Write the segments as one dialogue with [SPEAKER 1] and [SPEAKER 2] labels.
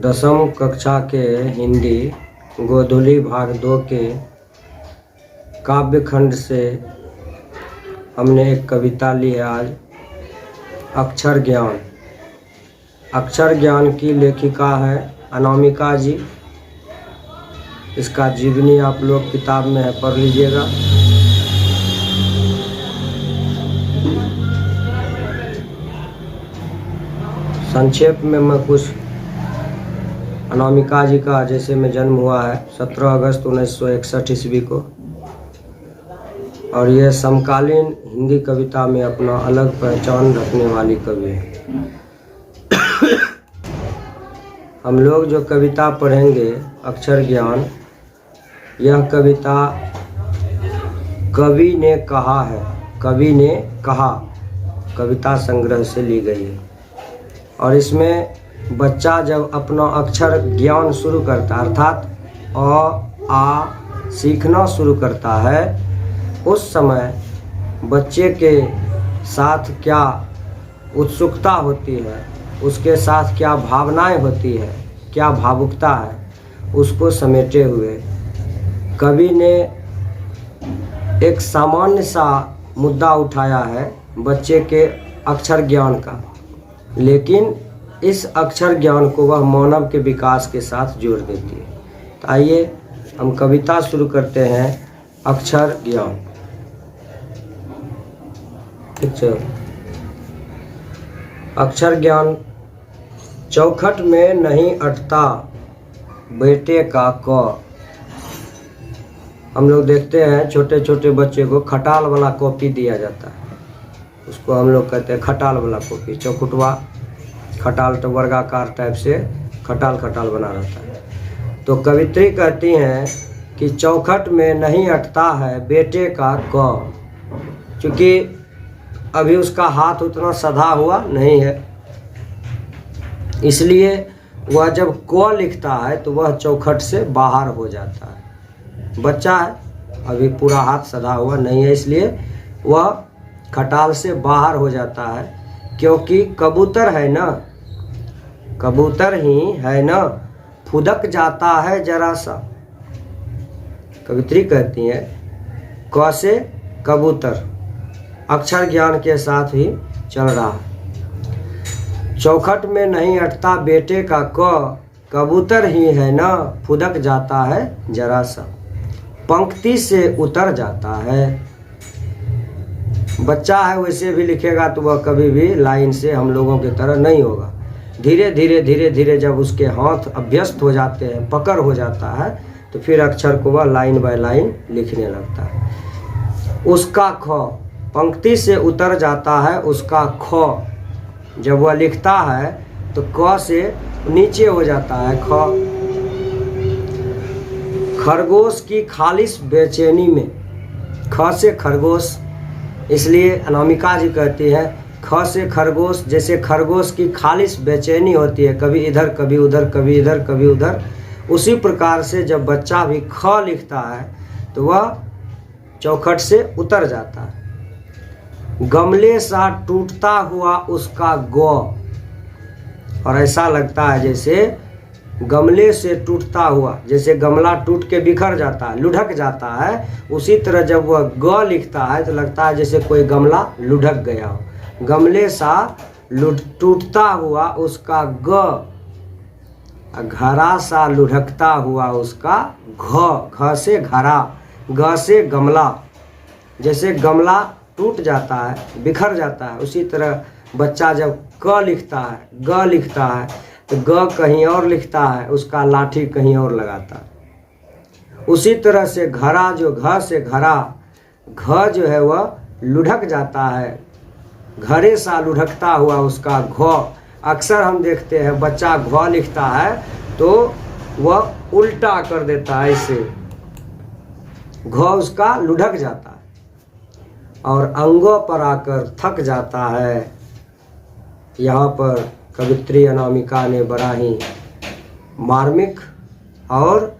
[SPEAKER 1] दसम कक्षा के हिंदी गोधूली भाग 2 के काव्य खंड से हमने एक कविता ली है आज। अक्षर ज्ञान। अक्षर ज्ञान की लेखिका है अनामिका जी। इसका जीवनी आप लोग किताब में है, पढ़ लीजिएगा। संक्षेप में मैं कुछ अनामिका जी का, जैसे में जन्म हुआ है 17 अगस्त 1961 ईस्वी को, और ये समकालीन हिंदी कविता में अपना अलग पहचान रखने वाली कवि है। हम लोग जो कविता पढ़ेंगे अक्षर ज्ञान, यह कविता कवि ने कहा है, कवि ने कहा कविता संग्रह से ली गई है। और इसमें बच्चा जब अपना अक्षर ज्ञान शुरू करता है, अर्थात अ आ सीखना शुरू करता है, उस समय बच्चे के साथ क्या उत्सुकता होती है, उसके साथ क्या भावनाएं होती है, क्या भावुकता है, उसको समेटे हुए कवि ने एक सामान्य सा मुद्दा उठाया है बच्चे के अक्षर ज्ञान का, लेकिन इस अक्षर ज्ञान को वह मानव के विकास के साथ जोड़ देती है। तो आइए हम कविता शुरू करते हैं। अक्षर ज्ञान। ठीक है। अक्षर ज्ञान। चौखट में नहीं अटता बेटे का क। हम लोग देखते हैं छोटे छोटे बच्चे को खटाल वाला कॉपी दिया जाता है, उसको हम लोग कहते हैं खटाल वाला कॉपी। चौखुटवा खटाल तो वर्गाकार टाइप से खटाल खटाल बना रहता है। तो कवित्री कहती हैं कि चौखट में नहीं अटता है बेटे का क, क्योंकि अभी उसका हाथ उतना सधा हुआ नहीं है, इसलिए वह जब क लिखता है तो वह चौखट से बाहर हो जाता है। बच्चा है, अभी पूरा हाथ सधा हुआ नहीं है, इसलिए वह खटाल से बाहर हो जाता है। क्योंकि कबूतर है ना, कबूतर ही है ना, फुदक जाता है जरा सा। कवित्री कहती है क से कबूतर अक्षर ज्ञान के साथ ही चल रहा है। चौखट में नहीं अटता बेटे का क, कबूतर ही है ना, फुदक जाता है जरा सा, पंक्ति से उतर जाता है। बच्चा है, वैसे भी लिखेगा तो वह कभी भी लाइन से हम लोगों की तरह नहीं होगा। धीरे धीरे जब उसके हाथ अभ्यस्त हो जाते हैं, पकड़ हो जाता है, तो फिर अक्षर को वह लाइन बाय लाइन लिखने लगता है। उसका ख, पंक्ति से उतर जाता है उसका ख। जब वह लिखता है तो क से नीचे हो जाता है ख। खरगोश की खालिश बेचैनी में, ख से खरगोश, इसलिए अनामिका जी कहती है ख से खरगोश। जैसे खरगोश की खालिश बेचैनी होती है, कभी इधर कभी उधर, कभी इधर कभी उधर, उसी प्रकार से जब बच्चा भी ख लिखता है तो वह चौखट से उतर जाता है। गमले सा टूटता हुआ उसका गौ, और ऐसा लगता है जैसे गमले से टूटता हुआ, जैसे गमला टूट के बिखर जाता है, लुढ़क जाता है, उसी तरह जब वह ग लिखता है तो लगता है जैसे कोई गमला लुढ़क गया हो। गमले सा टूटता हुआ उसका ग, घरा सा लुढ़कता हुआ उसका घ। घ से घरा, ग से गमला। जैसे गमला टूट जाता है, बिखर जाता है, उसी तरह बच्चा जब क लिखता है, ग लिखता है, तो ग कहीं और लिखता है, उसका लाठी कहीं और लगाता है। उसी तरह से घरा, जो घ से घरा, घ जो है वह लुढ़क जाता है, घरे सा लुढ़कता हुआ उसका घ। अक्सर हम देखते हैं बच्चा घ लिखता है तो वह उल्टा कर देता है, इसे घ उसका लुढ़क जाता है और अंगों पर आकर थक जाता है। यहाँ पर कवित्री अनामिका ने बड़ा ही मार्मिक और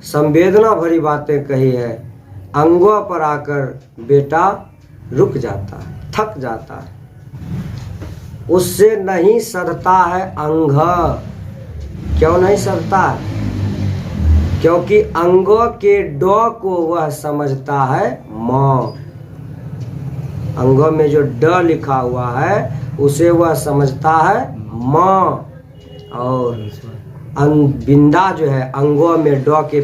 [SPEAKER 1] संवेदना भरी बातें कही है। अंगों पर आकर बेटा रुक जाता है, थक जाता है, उससे नहीं सधता है अंग। क्यों नहीं सकता? क्योंकि अंगों के ड को वह समझता है म। अंगों में जो ड लिखा हुआ है उसे वह समझता है म। और बिंदा जो है, अंगों में ड के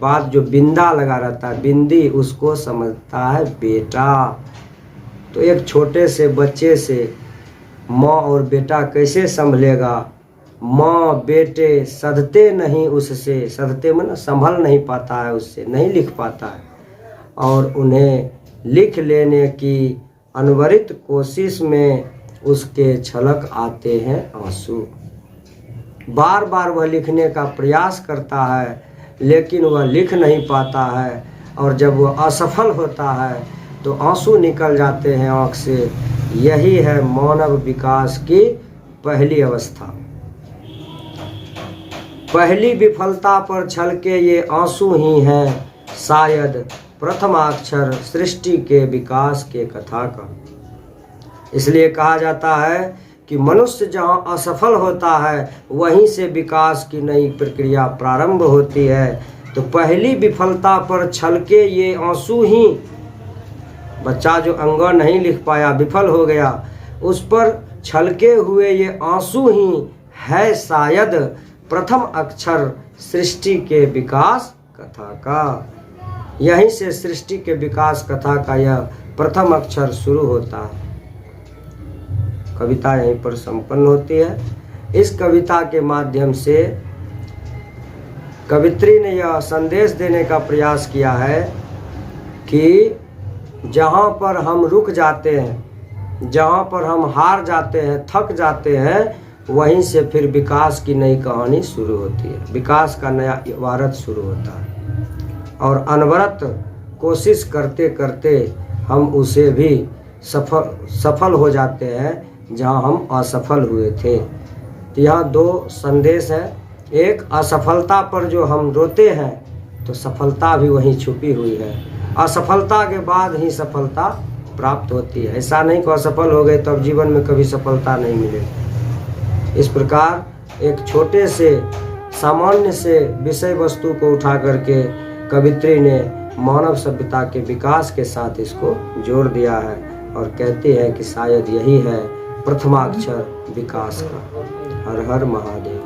[SPEAKER 1] बाद जो बिंदा लगा रहता है, बिंदी, उसको समझता है बेटा। तो एक छोटे से बच्चे से माँ और बेटा कैसे संभलेगा? माँ बेटे सधते नहीं उससे, सधते मतलब संभल नहीं पाता है उससे, नहीं लिख पाता है। और उन्हें लिख लेने की अनवरत कोशिश में उसके छलक आते हैं आंसू। बार बार वह लिखने का प्रयास करता है, लेकिन वह लिख नहीं पाता है। और जब वह असफल होता है तो आंसू निकल जाते हैं आँख से। यही है मानव विकास की पहली अवस्था। पहली विफलता पर छलके ये आंसू ही हैं शायद प्रथमाक्षर सृष्टि के विकास के कथा का। इसलिए कहा जाता है कि मनुष्य जहाँ असफल होता है वहीं से विकास की नई प्रक्रिया प्रारंभ होती है। तो पहली विफलता पर छलके ये आंसू ही, बच्चा जो अंग नहीं लिख पाया, विफल हो गया, उस पर छलके हुए ये आंसू ही है शायद प्रथम अक्षर सृष्टि के विकास कथा का। यहीं से सृष्टि के विकास कथा का यह प्रथम अक्षर शुरू होता है। कविता यहीं पर संपन्न होती है। इस कविता के माध्यम से कवित्री ने यह संदेश देने का प्रयास किया है कि जहाँ पर हम रुक जाते हैं, जहाँ पर हम हार जाते हैं, थक जाते हैं, वहीं से फिर विकास की नई कहानी शुरू होती है, विकास का नया इबारत शुरू होता है। और अनवरत कोशिश करते करते हम उसे भी सफल हो जाते हैं जहाँ हम असफल हुए थे। तो यहाँ दो संदेश है। एक, असफलता पर जो हम रोते हैं तो सफलता भी वहीं छुपी हुई है। असफलता के बाद ही सफलता प्राप्त होती है। ऐसा नहीं कि असफल हो गए तो अब जीवन में कभी सफलता नहीं मिलेगी। इस प्रकार एक छोटे से सामान्य से विषय वस्तु को उठा करके कवित्री ने मानव सभ्यता के विकास के साथ इसको जोड़ दिया है और कहते हैं कि शायद यही है प्रथमाक्षर विकास का। हर हर महादेव।